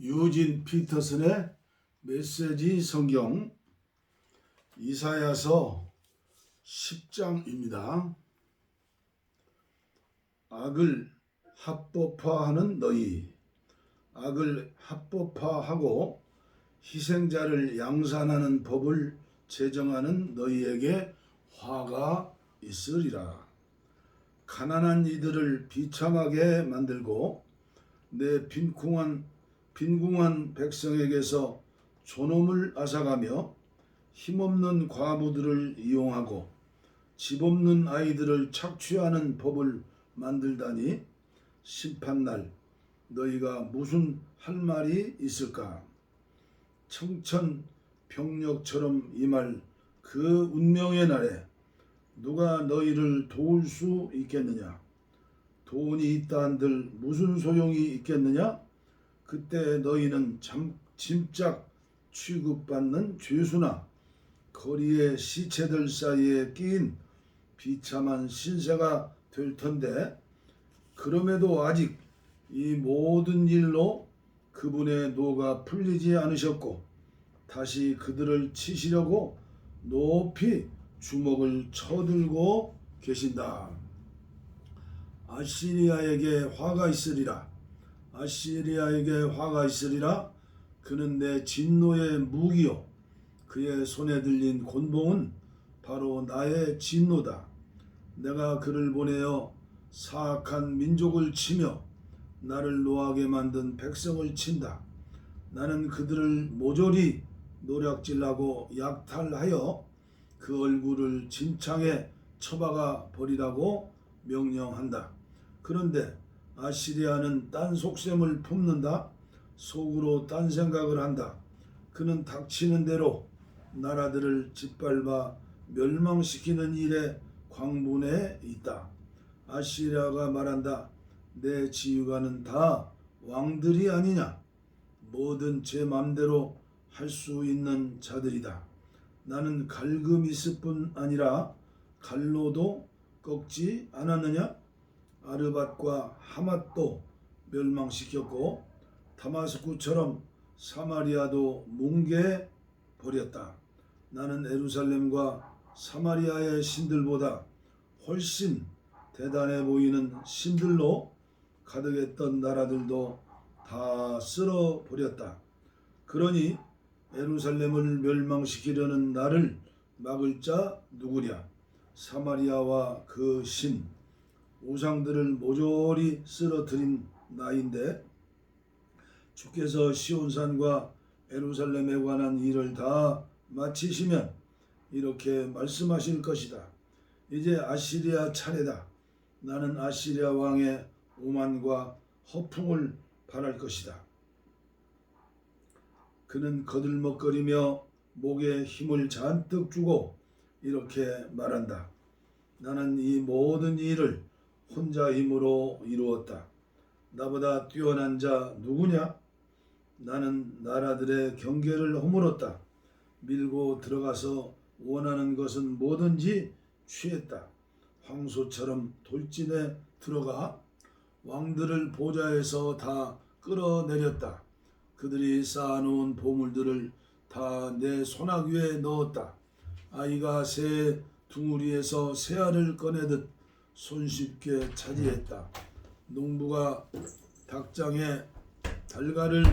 유진 피터슨의 메시지 성경 이사야서 10장입니다. 악을 합법화하는 너희, 악을 합법화하고 희생자를 양산하는 법을 제정하는 너희에게 화가 있으리라. 가난한 이들을 비참하게 만들고 내 빈궁한 백성에게서 존엄을 앗아가며 힘없는 과부들을 이용하고 집 없는 아이들을 착취하는 법을 만들다니 심판날 너희가 무슨 할 말이 있을까? 청천벽력처럼 임할 그 운명의 날에 누가 너희를 도울 수 있겠느냐? 돈이 있다 한들 무슨 소용이 있겠느냐? 그때 너희는 짐짝 취급받는 죄수나 거리의 시체들 사이에 끼인 비참한 신세가 될 텐데, 그럼에도 아직 이 모든 일로 그분의 노가 풀리지 않으셨고 다시 그들을 치시려고 높이 주먹을 쳐들고 계신다. 아시리아에게 화가 있으리라. 아시리아에게 화가 있으리라. 그는 내 진노의 무기요, 그의 손에 들린 곤봉은 바로 나의 진노다. 내가 그를 보내어 사악한 민족을 치며 나를 노하게 만든 백성을 친다. 나는 그들을 모조리 노략질하고 약탈하여 그 얼굴을 진창에 처박아 버리라고 명령한다. 그런데 아시리아는 딴 속셈을 품는다. 속으로 딴 생각을 한다. 그는 닥치는 대로 나라들을 짓밟아 멸망시키는 일에 광분해 있다. 아시리아가 말한다. 내 지휘관은 다 왕들이 아니냐? 뭐든 제 맘대로 할 수 있는 자들이다. 나는 갈금 있을 뿐 아니라 갈로도 꺾지 않았느냐? 아르밧과 하맛도 멸망시켰고 다마스쿠처럼 사마리아도 뭉개 버렸다. 나는 예루살렘과 사마리아의 신들보다 훨씬 대단해 보이는 신들로 가득했던 나라들도 다 쓸어 버렸다. 그러니 예루살렘을 멸망시키려는 나를 막을 자 누구랴? 사마리아와 그 신 우상들을 모조리 쓰러뜨린 나인데, 주께서 시온산과 예루살렘에 관한 일을 다 마치시면 이렇게 말씀하실 것이다. 이제 아시리아 차례다. 나는 아시리아 왕의 오만과 허풍을 바랄 것이다. 그는 거들먹거리며 목에 힘을 잔뜩 주고 이렇게 말한다. 나는 이 모든 일을 혼자 힘으로 이루었다. 나보다 뛰어난 자 누구냐? 나는 나라들의 경계를 허물었다. 밀고 들어가서 원하는 것은 뭐든지 취했다. 황소처럼 돌진에 들어가 왕들을 보좌에서 다 끌어내렸다. 그들이 쌓아놓은 보물들을 다 내 손아귀 위에 넣었다. 아이가 새 둥우리에서 새알을 꺼내듯 손쉽게 차지했다. 농부가 닭장에 달걀을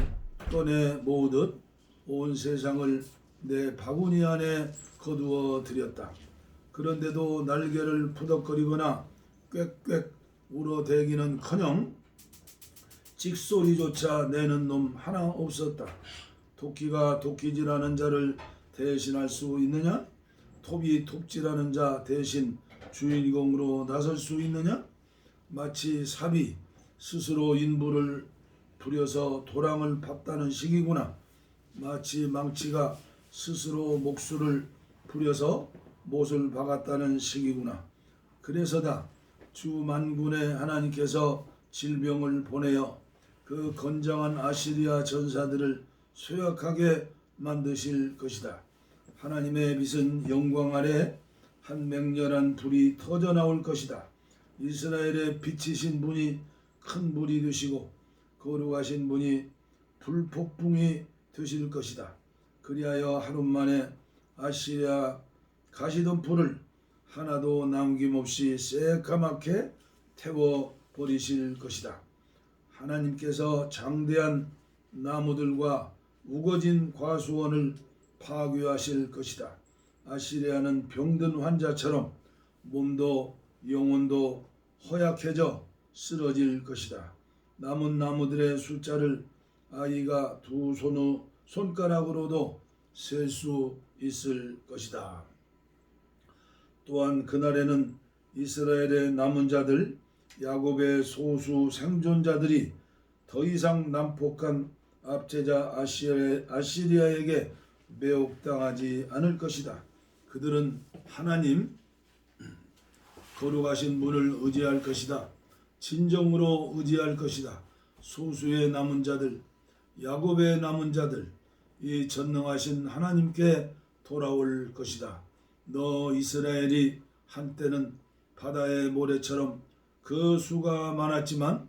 꺼내 모으듯 온 세상을 내 바구니 안에 거두어 들였다. 그런데도 날개를 푸덕거리거나 꽥꽥 울어대기는커녕 찍소리조차 내는 놈 하나 없었다. 토끼가 토끼질하는 자를 대신할 수 있느냐? 톱이 톱질하는 자 대신 주인공으로 나설 수 있느냐? 마치 삽이 스스로 인부를 부려서 도랑을 팠다는 식이구나. 마치 망치가 스스로 목수를 부려서 못을 박았다는 식이구나. 그래서다 주 만군의 하나님께서 질병을 보내어 그 건장한 아시리아 전사들을 쇠약하게 만드실 것이다. 하나님의 빛은 영광 아래 한 맹렬한 불이 터져 나올 것이다. 이스라엘의 빛이신 분이 큰 불이 되시고 거룩하신 분이 불폭풍이 되실 것이다. 그리하여 하루 만에 아시리아 가시덤불을 하나도 남김없이 새까맣게 태워버리실 것이다. 하나님께서 장대한 나무들과 우거진 과수원을 파괴하실 것이다. 아시리아는 병든 환자처럼 몸도 영혼도 허약해져 쓰러질 것이다. 남은 나무들의 숫자를 아이가 두 손가락으로도 셀 수 있을 것이다. 또한 그날에는 이스라엘의 남은 자들, 야곱의 소수 생존자들이 더 이상 난폭한 압제자 아시리아에게 매혹당하지 않을 것이다. 그들은 하나님 거룩하신 분을 의지할 것이다. 진정으로 의지할 것이다. 소수의 남은 자들, 야곱의 남은 자들, 이 전능하신 하나님께 돌아올 것이다. 너 이스라엘이 한때는 바다의 모래처럼 그 수가 많았지만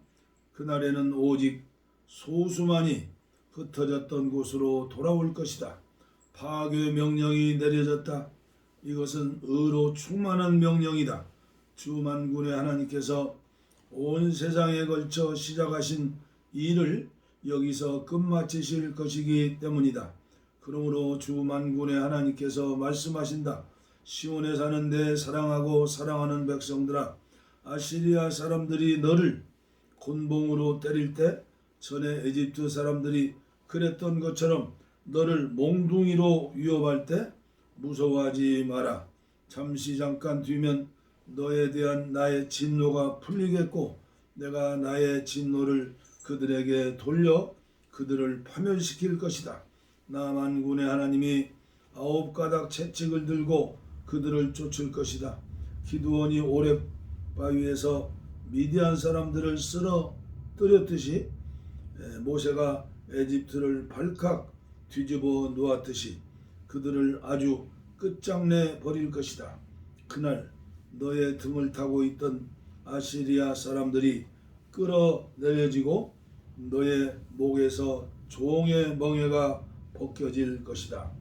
그날에는 오직 소수만이 흩어졌던 곳으로 돌아올 것이다. 파괴 명령이 내려졌다. 이것은 의로 충만한 명령이다. 주 만군의 하나님께서 온 세상에 걸쳐 시작하신 일을 여기서 끝마치실 것이기 때문이다. 그러므로 주 만군의 하나님께서 말씀하신다. 시온에 사는데 사랑하고 사랑하는 백성들아, 아시리아 사람들이 너를 곤봉으로 때릴 때 전에 에집트 사람들이 그랬던 것처럼 너를 몽둥이로 위협할 때 무서워하지 마라. 잠깐 뒤면 너에 대한 나의 진노가 풀리겠고 내가 나의 진노를 그들에게 돌려 그들을 파멸시킬 것이다. 나 만군의 하나님이 9가닥 채찍을 들고 그들을 쫓을 것이다. 기드온이 오렙 바위에서 미디안 사람들을 쓰러뜨렸듯이 모세가 에집트를 발칵 뒤집어 놓았듯이 그들을 아주 끝장내 버릴 것이다. 그날 너의 등을 타고 있던 아시리아 사람들이 끌어내려지고 너의 목에서 종의 멍에가 벗겨질 것이다.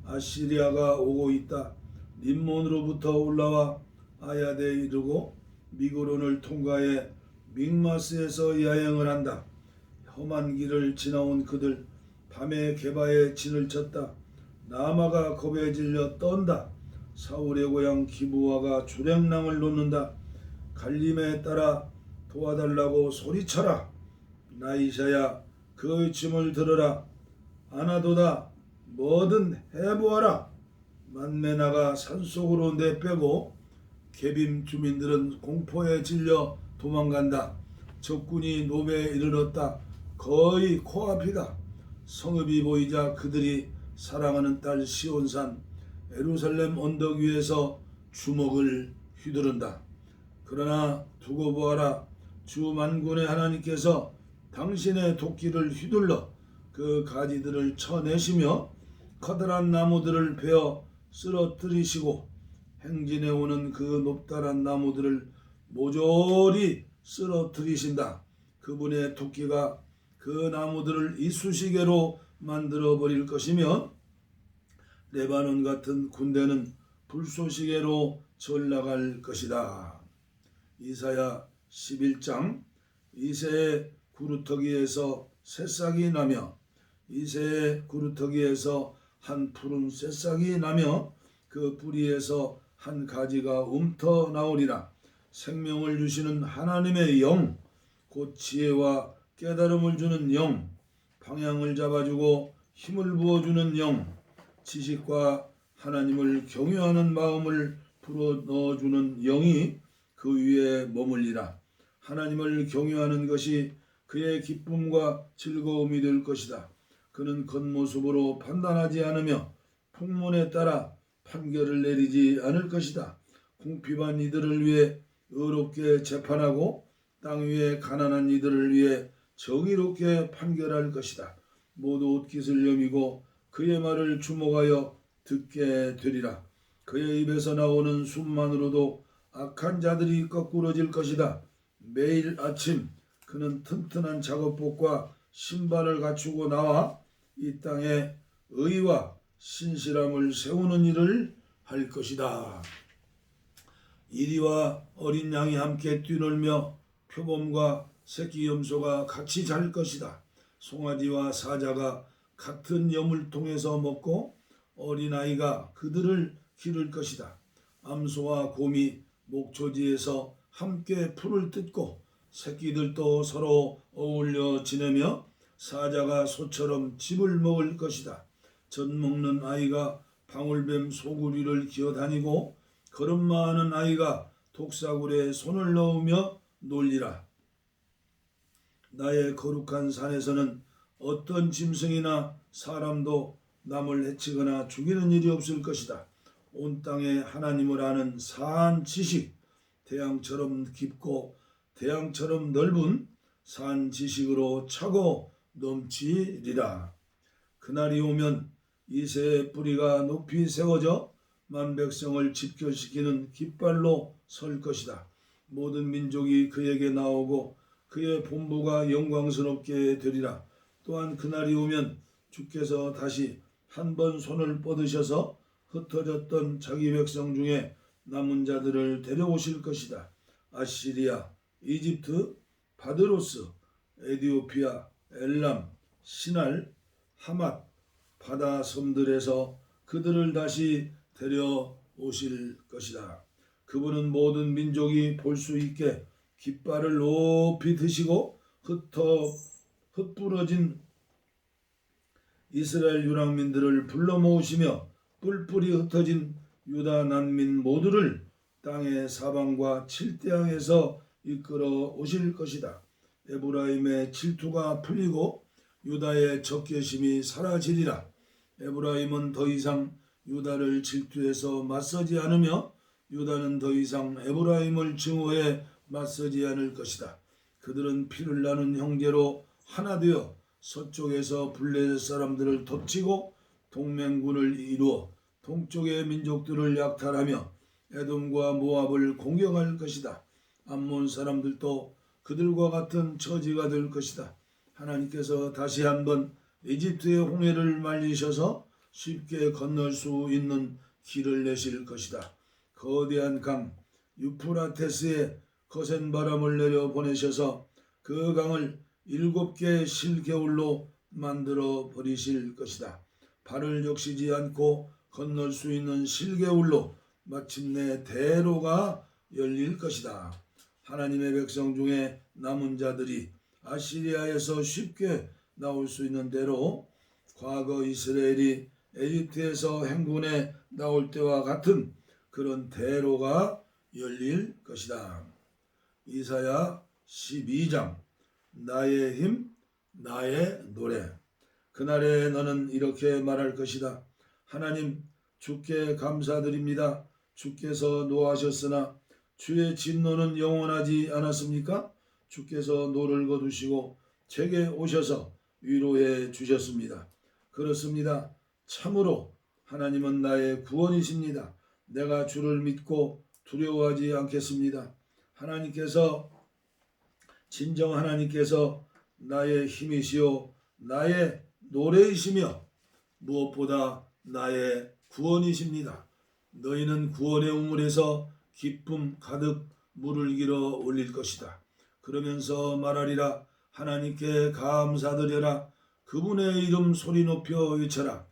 아시리아가 오고 있다. 림몬으로부터 올라와 아야대에 이르고 미그론을 통과해 믹마스에서 야영을 한다. 험한 길을 지나온 그들 밤에 게바에 진을 쳤다. 나마가 겁에 질려 떤다. 사울의 고향 기브아가 주랭랑을 놓는다. 갈림에 따라 도와달라고 소리쳐라. 나이샤야 그 짐을 들어라. 아나도다 뭐든 해보아라. 만메나가 산속으로 내빼고 개빔 주민들은 공포에 질려 도망간다. 적군이 노베에 이르렀다. 거의 코앞이다. 성읍이 보이자 그들이 사랑하는 딸 시온산 예루살렘 언덕 위에서 주먹을 휘두른다. 그러나 두고 보아라. 주 만군의 하나님께서 당신의 도끼를 휘둘러 그 가지들을 쳐내시며 커다란 나무들을 베어 쓰러뜨리시고 행진해 오는 그 높다란 나무들을 모조리 쓰러뜨리신다. 그분의 도끼가 그 나무들을 이쑤시개로 만들어 버릴 것이며 레바논 같은 군대는 불쏘시개로 전락할 것이다. 이사야 11장. 이새의 구루터기에서 새싹이 나며 이새의 구루터기에서 한 푸른 새싹이 나며 그 뿌리에서 한 가지가 움터 나오리라. 생명을 주시는 하나님의 영, 곧 지혜와 깨달음을 주는 영, 방향을 잡아주고 힘을 부어주는 영, 지식과 하나님을 경외하는 마음을 불어넣어주는 영이 그 위에 머물리라. 하나님을 경외하는 것이 그의 기쁨과 즐거움이 될 것이다. 그는 겉모습으로 판단하지 않으며 풍문에 따라 판결을 내리지 않을 것이다. 궁핍한 이들을 위해 의롭게 재판하고 땅 위에 가난한 이들을 위해 정의롭게 판결할 것이다. 모두 옷깃을 여미고 그의 말을 주목하여 듣게 되리라. 그의 입에서 나오는 숨만으로도 악한 자들이 거꾸러질 것이다. 매일 아침 그는 튼튼한 작업복과 신발을 갖추고 나와 이 땅에 의와 신실함을 세우는 일을 할 것이다. 이리와 어린 양이 함께 뛰놀며 표범과 새끼 염소가 같이 잘 것이다. 송아지와 사자가 같은 여물통에서 먹고 어린아이가 그들을 기를 것이다. 암소와 곰이 목초지에서 함께 풀을 뜯고 새끼들도 서로 어울려 지내며 사자가 소처럼 즙을 먹을 것이다. 젖 먹는 아이가 방울뱀 소구리를 기어다니고 걸음마하는 아이가 독사굴에 손을 넣으며 놀리라. 나의 거룩한 산에서는 어떤 짐승이나 사람도 남을 해치거나 죽이는 일이 없을 것이다. 온 땅에 하나님을 아는 산 지식, 태양처럼 깊고 태양처럼 넓은 산 지식으로 차고 넘치리라. 그날이 오면 이새의 뿌리가 높이 세워져 만백성을 집결시키는 깃발로 설 것이다. 모든 민족이 그에게 나오고 그의 본부가 영광스럽게 되리라. 또한 그날이 오면 주께서 다시 한 번 손을 뻗으셔서 흩어졌던 자기 백성 중에 남은 자들을 데려오실 것이다. 아시리아, 이집트, 바드로스, 에디오피아, 엘람, 시날, 하맛, 바다 섬들에서 그들을 다시 데려오실 것이다. 그분은 모든 민족이 볼 수 있게 깃발을 높이 드시고 흩부러진 이스라엘 유랑민들을 불러 모으시며 뿔뿔이 흩어진 유다 난민 모두를 땅의 사방과 칠대양에서 이끌어 오실 것이다. 에브라임의 질투가 풀리고 유다의 적개심이 사라지리라. 에브라임은 더 이상 유다를 질투해서 맞서지 않으며 유다는 더 이상 에브라임을 증오해 맞서지 않을 것이다. 그들은 피를 나눈 형제로 하나 되어 서쪽에서 블레셋 사람들을 덮치고 동맹군을 이루어 동쪽의 민족들을 약탈하며 에돔과 모압을 공격할 것이다. 암몬 사람들도 그들과 같은 처지가 될 것이다. 하나님께서 다시 한번 이집트의 홍해를 말리셔서 쉽게 건널 수 있는 길을 내실 것이다. 거대한 강 유프라테스에 거센 바람을 내려 보내셔서 그 강을 7개 실겨울로 만들어 버리실 것이다. 발을 적시지 않고 건널 수 있는 실겨울로 마침내 대로가 열릴 것이다. 하나님의 백성 중에 남은 자들이 아시리아에서 쉽게 나올 수 있는 대로 과거 이스라엘이 에집트에서 행군에 나올 때와 같은 그런 대로가 열릴 것이다. 이사야 12장 나의 힘 나의 노래. 그날에 너는 이렇게 말할 것이다. 하나님 주께 감사드립니다. 주께서 노하셨으나 주의 진노는 영원하지 않았습니까? 주께서 노를 거두시고 제게 오셔서 위로해 주셨습니다. 그렇습니다. 참으로 하나님은 나의 구원이십니다. 내가 주를 믿고 두려워하지 않겠습니다. 진정 하나님께서 나의 힘이시요 나의 노래이시며 무엇보다 나의 구원이십니다. 너희는 구원의 우물에서 기쁨 가득 물을 길어 올릴 것이다. 그러면서 말하리라. 하나님께 감사드려라. 그분의 이름 소리 높여 외쳐라.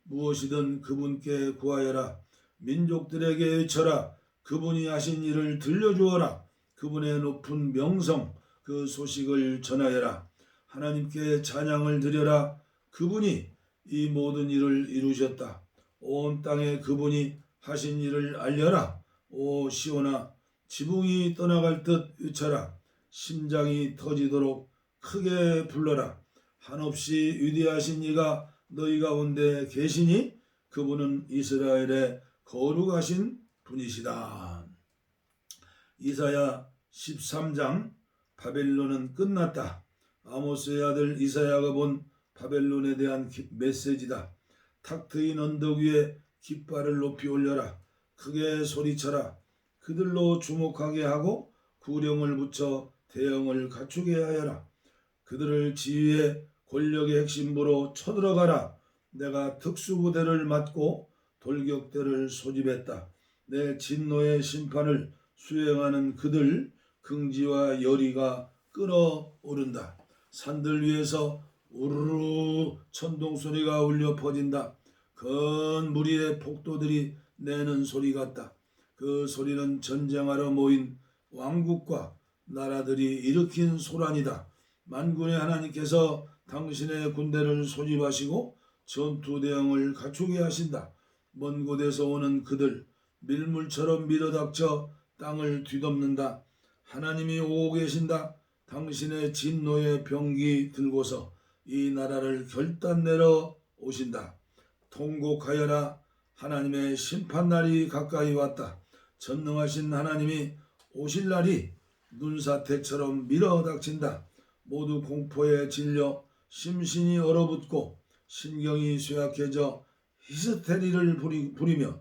무엇이든 그분께 구하여라. 민족들에게 외쳐라. 그분이 하신 일을 들려주어라. 그분의 높은 명성 그 소식을 전하여라. 하나님께 찬양을 드려라. 그분이 이 모든 일을 이루셨다. 온 땅에 그분이 하신 일을 알려라. 오 시온아 지붕이 떠나갈 듯 외쳐라. 심장이 터지도록 크게 불러라. 한없이 위대하신 이가 너희 가운데 계시니 그분은 이스라엘의 거룩하신 분이시다. 이사야 13장 바벨론은 끝났다. 아모스의 아들 이사야가 본 바벨론에 대한 메시지다. 탁 트인 언덕 위에 깃발을 높이 올려라. 크게 소리쳐라. 그들로 주목하게 하고 구령을 붙여 대형을 갖추게 하여라. 그들을 지휘의 권력의 핵심부로 쳐들어가라. 내가 특수부대를 맡고 돌격대를 소집했다. 내 진노의 심판을 수행하는 그들 긍지와 열의가 끓어오른다. 산들 위에서 우르르 천둥 소리가 울려 퍼진다. 큰 무리의 폭도들이 내는 소리 같다. 그 소리는 전쟁하러 모인 왕국과 나라들이 일으킨 소란이다. 만군의 하나님께서 당신의 군대를 소집하시고 전투 대응을 갖추게 하신다. 먼 곳에서 오는 그들 밀물처럼 밀어닥쳐 땅을 뒤덮는다. 하나님이 오고 계신다. 당신의 진노의 병기 들고서 이 나라를 결단내러 오신다. 통곡하여라. 하나님의 심판날이 가까이 왔다. 전능하신 하나님이 오실 날이 눈사태처럼 밀어닥친다. 모두 공포에 질려 심신이 얼어붙고 신경이 쇠약해져 히스테리를 부리며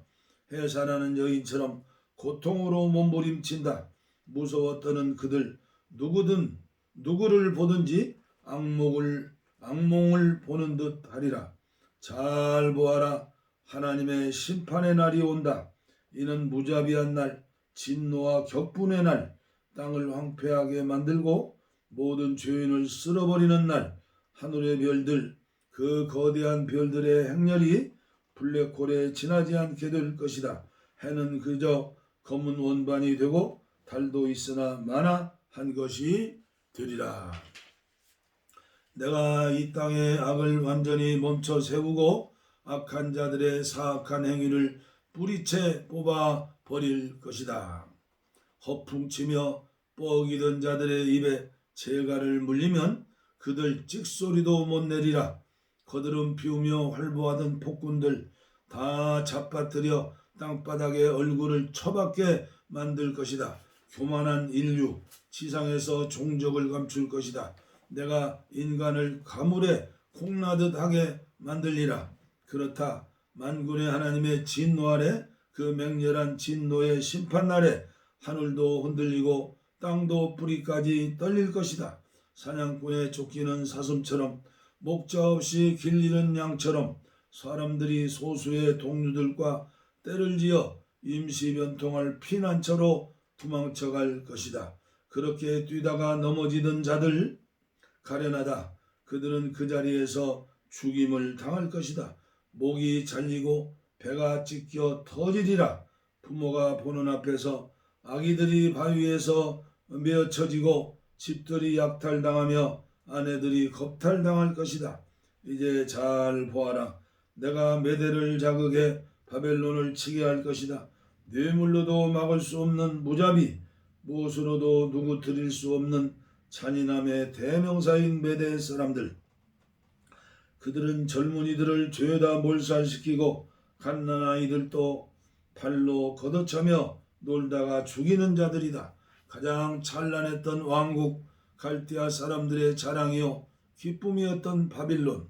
해산하는 여인처럼 고통으로 몸부림친다. 무서워 떠는 그들 누구를 보든지 악몽을 보는 듯 하리라. 잘 보아라. 하나님의 심판의 날이 온다. 이는 무자비한 날, 진노와 격분의 날, 땅을 황폐하게 만들고 모든 죄인을 쓸어버리는 날. 하늘의 별들, 그 거대한 별들의 행렬이 블랙홀에 지나지 않게 될 것이다. 해는 그저 검은 원반이 되고 달도 있으나 만화한 것이 되리라. 내가 이 땅의 악을 완전히 멈춰 세우고 악한 자들의 사악한 행위를 뿌리채 뽑아 버릴 것이다. 허풍치며 뻐기던 자들의 입에 재갈을 물리면 그들 찍소리도 못 내리라. 거드름 피우며 활보하던 폭군들 다 잡아뜨려 땅바닥에 얼굴을 처박게 만들 것이다. 교만한 인류, 지상에서 종적을 감출 것이다. 내가 인간을 가물에 콩나듯 하게 만들리라. 그렇다. 만군의 하나님의 진노 아래, 그 맹렬한 진노의 심판날에 하늘도 흔들리고 땅도 뿌리까지 떨릴 것이다. 사냥꾼의 쫓기는 사슴처럼 목자 없이 길리는 양처럼 사람들이 소수의 동료들과 때를 지어 임시변통할 피난처로 도망쳐갈 것이다. 그렇게 뛰다가 넘어지던 자들 가련하다. 그들은 그 자리에서 죽임을 당할 것이다. 목이 잘리고 배가 찢겨 터지리라. 부모가 보는 앞에서 아기들이 바위에서 메어쳐지고 집들이 약탈당하며 아내들이 겁탈당할 것이다. 이제 잘 보아라. 내가 메대를 자극해 바벨론을 치게 할 것이다. 뇌물로도 막을 수 없는 무자비, 무엇으로도 누구트릴 수 없는 잔인함의 대명사인 메대 사람들. 그들은 젊은이들을 죄다 몰살시키고 갓난아이들도 발로 걷어차며 놀다가 죽이는 자들이다. 가장 찬란했던 왕국 갈대아 사람들의 자랑이요 기쁨이었던 바빌론,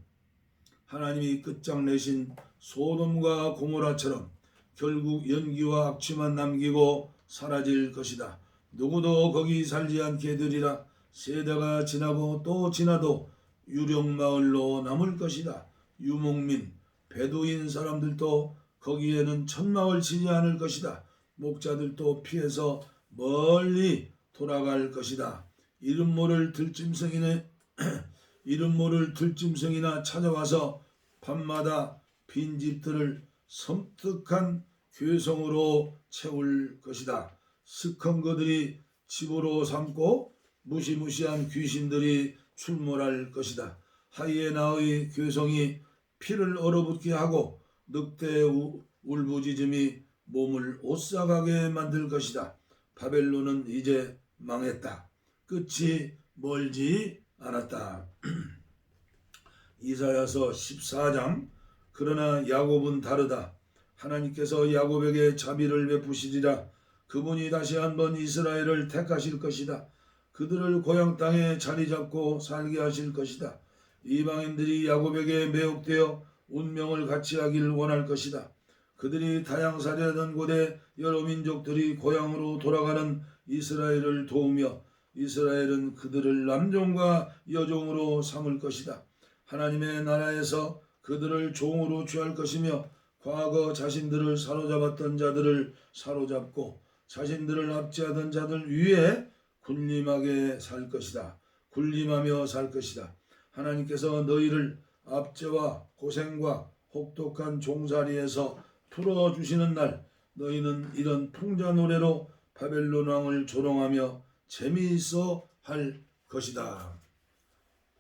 하나님이 끝장내신 소돔과 고모라처럼 결국 연기와 악취만 남기고 사라질 것이다. 누구도 거기 살지 않게 되리라. 세대가 지나고 또 지나도 유령마을로 남을 것이다. 유목민, 베두인 사람들도 거기에는 천막을 치지 않을 것이다. 목자들도 피해서 멀리 돌아갈 것이다. 이름 모를 들짐승이나 찾아와서 밤마다 빈집들을 섬뜩한 괴성으로 채울 것이다. 스컹거들이 집으로 삼고 무시무시한 귀신들이 출몰할 것이다. 하이에나의 괴성이 피를 얼어붙게 하고 늑대의 울부짖음이 몸을 오싹하게 만들 것이다. 바벨론은 이제 망했다. 끝이 멀지 않았다. 이사야서 14장. 그러나 야곱은 다르다. 하나님께서 야곱에게 자비를 베푸시리라. 그분이 다시 한번 이스라엘을 택하실 것이다. 그들을 고향 땅에 자리 잡고 살게 하실 것이다. 이방인들이 야곱에게 매혹되어 운명을 같이 하길 원할 것이다. 그들이 다양살이하던 곳에 여러 민족들이 고향으로 돌아가는 이스라엘을 도우며 이스라엘은 그들을 남종과 여종으로 삼을 것이다. 하나님의 나라에서 그들을 종으로 취할 것이며 과거 자신들을 사로잡았던 자들을 사로잡고 자신들을 압제하던 자들 위에 군림하게 살 것이다. 군림하며 살 것이다. 하나님께서 너희를 압제와 고생과 혹독한 종살이에서 풀어주시는 날 너희는 이런 풍자 노래로 바벨론 왕을 조롱하며 재미있어 할 것이다.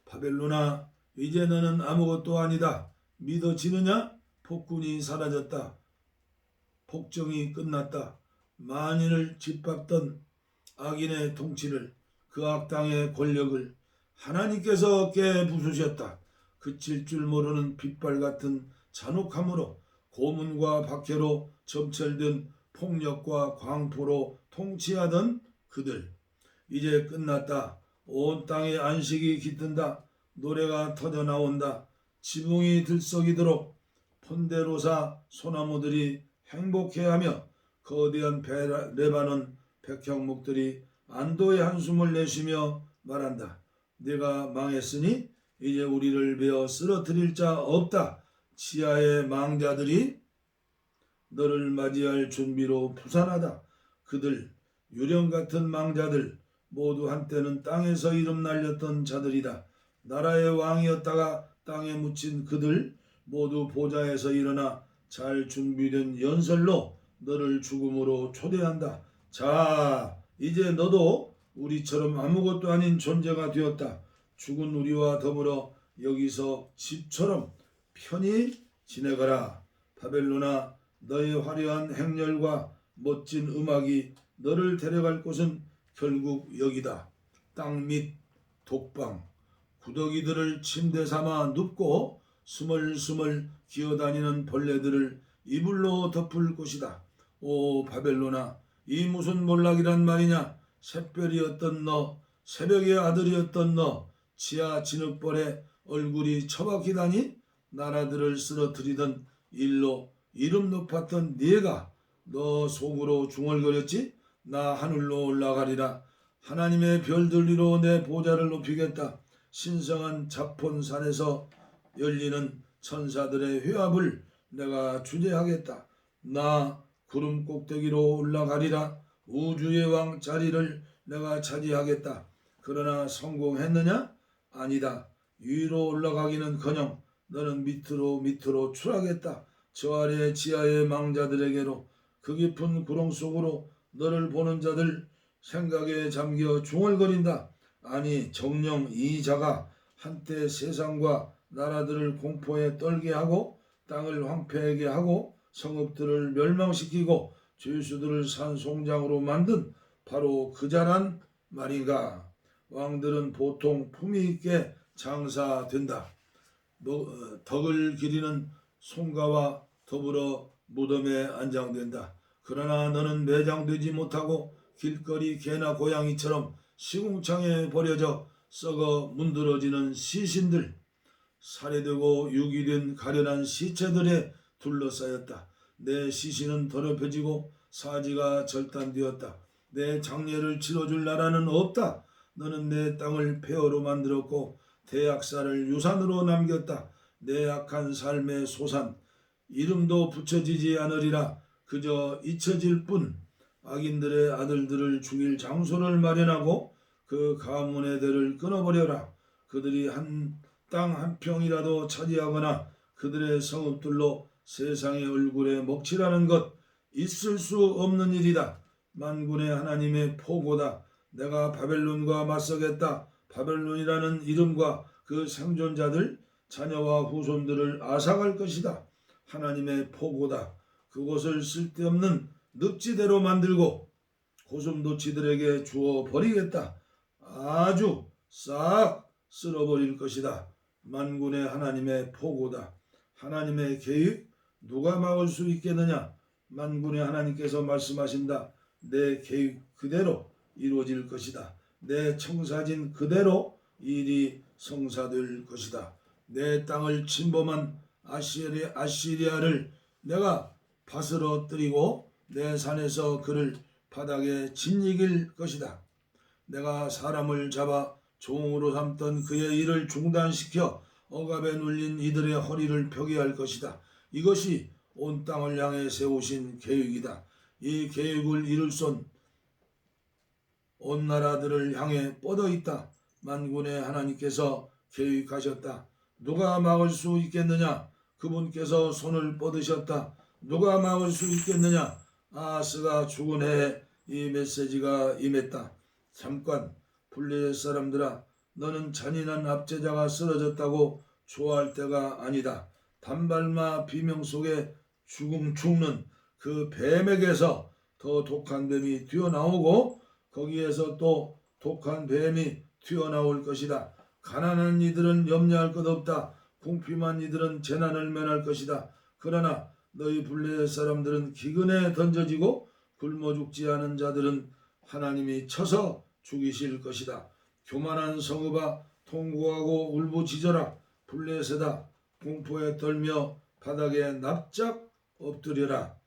바벨론아, 이제 너는 아무것도 아니다. 믿어지느냐? 폭군이 사라졌다. 폭정이 끝났다. 만인을 짓밟던 악인의 통치를, 그 악당의 권력을 하나님께서 깨부수셨다. 그칠 줄 모르는 빗발 같은 잔혹함으로 고문과 박해로 점철된 폭력과 광포로 통치하던 그들, 이제 끝났다. 온 땅에 안식이 깃든다. 노래가 터져 나온다. 지붕이 들썩이도록 폰데로사 소나무들이 행복해하며 거대한 레바논 백향목들이 안도의 한숨을 내쉬며 말한다. 네가 망했으니 이제 우리를 베어 쓰러뜨릴 자 없다. 지하의 망자들이 너를 맞이할 준비로 부산하다. 그들, 유령 같은 망자들, 모두 한때는 땅에서 이름 날렸던 자들이다. 나라의 왕이었다가 땅에 묻힌 그들, 모두 보좌에서 일어나 잘 준비된 연설로 너를 죽음으로 초대한다. 자, 이제 너도 우리처럼 아무것도 아닌 존재가 되었다. 죽은 우리와 더불어 여기서 집처럼 편히 지내거라. 바벨론아, 너의 화려한 행렬과 멋진 음악이 너를 데려갈 곳은 결국 여기다. 땅 밑 독방, 구더기들을 침대 삼아 눕고 스멀스멀 기어다니는 벌레들을 이불로 덮을 곳이다. 오 바벨론아, 이 무슨 몰락이란 말이냐. 샛별이었던 너, 새벽의 아들이었던 너, 지하 진흙벌에 얼굴이 처박히다니. 나라들을 쓰러뜨리던 일로 이름 높았던 네가 너 속으로 중얼거렸지. 나 하늘로 올라가리라. 하나님의 별들 위로 내 보좌를 높이겠다. 신성한 자폰산에서 열리는 천사들의 회합을 내가 주재하겠다. 나 구름 꼭대기로 올라가리라. 우주의 왕 자리를 내가 차지하겠다. 그러나 성공했느냐? 아니다. 위로 올라가기는커녕 너는 밑으로 추락했다. 저 아래 지하의 망자들에게로, 그 깊은 구렁 속으로 너를 보는 자들 생각에 잠겨 중얼거린다. 아니 정녕 이 자가 한때 세상과 나라들을 공포에 떨게 하고 땅을 황폐하게 하고 성읍들을 멸망시키고 죄수들을 산송장으로 만든 바로 그 자란 말인가. 왕들은 보통 품위 있게 장사된다. 덕을 기리는 송가와 더불어 무덤에 안장된다. 그러나 너는 매장되지 못하고 길거리 개나 고양이처럼 시궁창에 버려져 썩어 문드러지는 시신들, 살해되고 유기된 가련한 시체들에 둘러싸였다. 내 시신은 더럽혀지고 사지가 절단되었다. 내 장례를 치러줄 나라는 없다. 너는 내 땅을 폐허로 만들었고 대악사를 유산으로 남겼다. 내 악한 삶의 소산, 이름도 붙여지지 않으리라. 그저 잊혀질 뿐. 악인들의 아들들을 죽일 장소를 마련하고 그 가문의 대를 끊어버려라. 그들이 땅 한 평이라도 차지하거나 그들의 성읍들로 세상의 얼굴에 먹칠하는 것 있을 수 없는 일이다. 만군의 하나님의 포고다. 내가 바벨론과 맞서겠다. 바벨론이라는 이름과 그 생존자들, 자녀와 후손들을 앗아갈 것이다. 하나님의 포고다. 그곳을 쓸데없는 늪지대로 만들고 고슴도치들에게 주어 버리겠다. 아주 싹 쓸어버릴 것이다. 만군의 하나님의 포고다. 하나님의 계획 누가 막을 수 있겠느냐. 만군의 하나님께서 말씀하신다. 내 계획 그대로 이루어질 것이다. 내 청사진 그대로 일이 성사될 것이다. 내 땅을 침범한 아시리아를 내가 바스러뜨리고 내 산에서 그를 바닥에 짓이길 것이다. 내가 사람을 잡아 종으로 삼던 그의 일을 중단시켜 억압에 눌린 이들의 허리를 펴게 할 것이다. 이것이 온 땅을 향해 세우신 계획이다. 이 계획을 이룰 손 온 나라들을 향해 뻗어 있다. 만군의 하나님께서 계획하셨다. 누가 막을 수 있겠느냐? 그분께서 손을 뻗으셨다. 누가 막을 수 있겠느냐? 아하스가 죽은 해에 이 메시지가 임했다. 잠깐, 블레셋 사람들아, 너는 잔인한 압제자가 쓰러졌다고 좋아할 때가 아니다. 단발마 비명 속에 죽는 그 뱀에게서 더 독한 뱀이 튀어나오고 거기에서 또 독한 뱀이 튀어나올 것이다. 가난한 이들은 염려할 것 없다. 궁핍한 이들은 재난을 면할 것이다. 그러나 너희 블레셋 사람들은 기근에 던져지고 굶어 죽지 않은 자들은 하나님이 쳐서 죽이실 것이다. 교만한 성읍아, 통곡하고 울부짖어라. 블레셋아, 공포에 떨며 바닥에 납작 엎드려라.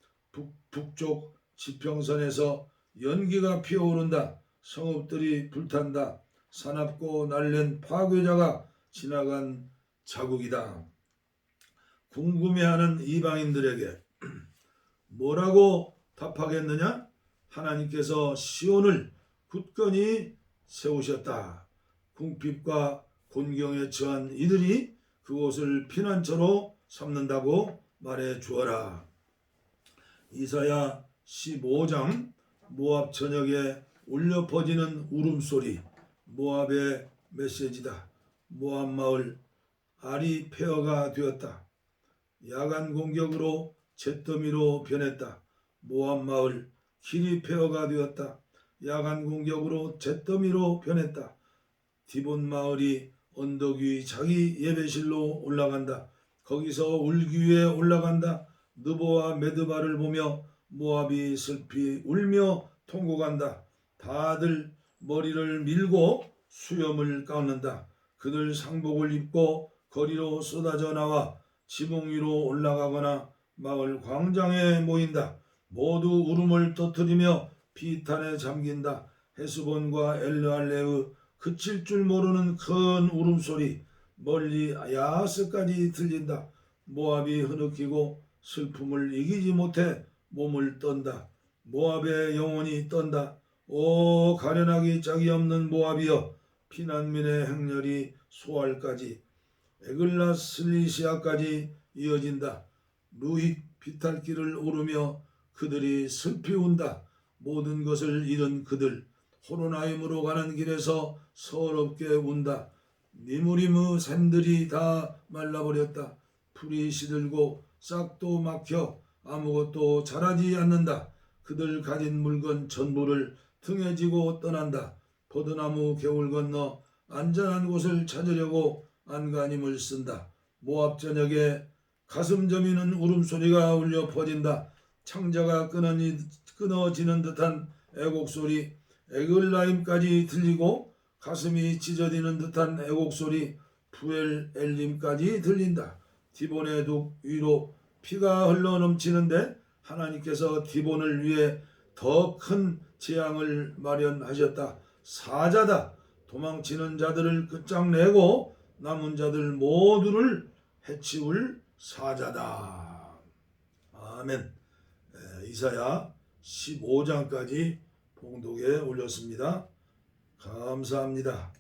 북쪽 지평선에서 연기가 피어오른다. 성읍들이 불탄다. 사납고 날랜 파괴자가 지나간 자국이다. 궁금해하는 이방인들에게 뭐라고 답하겠느냐? 하나님께서 시온을 굳건히 세우셨다. 궁핍과 곤경에 처한 이들이 그곳을 피난처로 삼는다고 말해 주어라. 이사야 15장 모압 전역에 울려 퍼지는 울음소리, 모압의 메시지다. 모압 마을 알이 폐허가 되었다. 야간 공격으로 잿더미로 변했다. 모압 마을 길이 폐허가 되었다. 야간 공격으로 잿더미로 변했다. 디본 마을이 언덕 위 자기 예배실로 올라간다. 거기서 울기 위해 올라간다. 느보와 메드바를 보며 모압이 슬피 울며 통곡한다. 다들 머리를 밀고 수염을 깎는다. 그들 상복을 입고 거리로 쏟아져 나와 지붕 위로 올라가거나 마을 광장에 모인다. 모두 울음을 터뜨리며 비탄에 잠긴다. 헤스본과 엘르알레의 그칠 줄 모르는 큰 울음소리, 멀리 야하스까지 들린다. 모압이 흐느끼고 슬픔을 이기지 못해 몸을 떤다. 모압의 영혼이 떤다. 오 가련하기 짝이 없는 모압이여, 피난민의 행렬이 소알까지 에글라슬리시아까지 이어진다. 루힛 비탈길을 오르며 그들이 슬피 운다. 모든 것을 잃은 그들 호로나임으로 가는 길에서 서럽게 운다. 니무리무 샘들이 다 말라버렸다. 풀이 시들고 싹도 막혀 아무것도 자라지 않는다. 그들 가진 물건 전부를 등에 지고 떠난다. 버드나무 겨울 건너 안전한 곳을 찾으려고 안간힘을 쓴다. 모압 전역에 가슴 저미는 울음소리가 울려 퍼진다. 창자가 끊어지는 듯한 애곡소리, 에글라임까지 들리고 가슴이 찢어지는 듯한 애곡소리, 푸엘 엘림까지 들린다. 디본의 둑 위로 피가 흘러넘치는데 하나님께서 디본을 위해 더 큰 재앙을 마련하셨다. 사자다. 도망치는 자들을 끝장내고 남은 자들 모두를 해치울 사자다. 아멘. 이사야 15장까지 봉독에 올렸습니다. 감사합니다.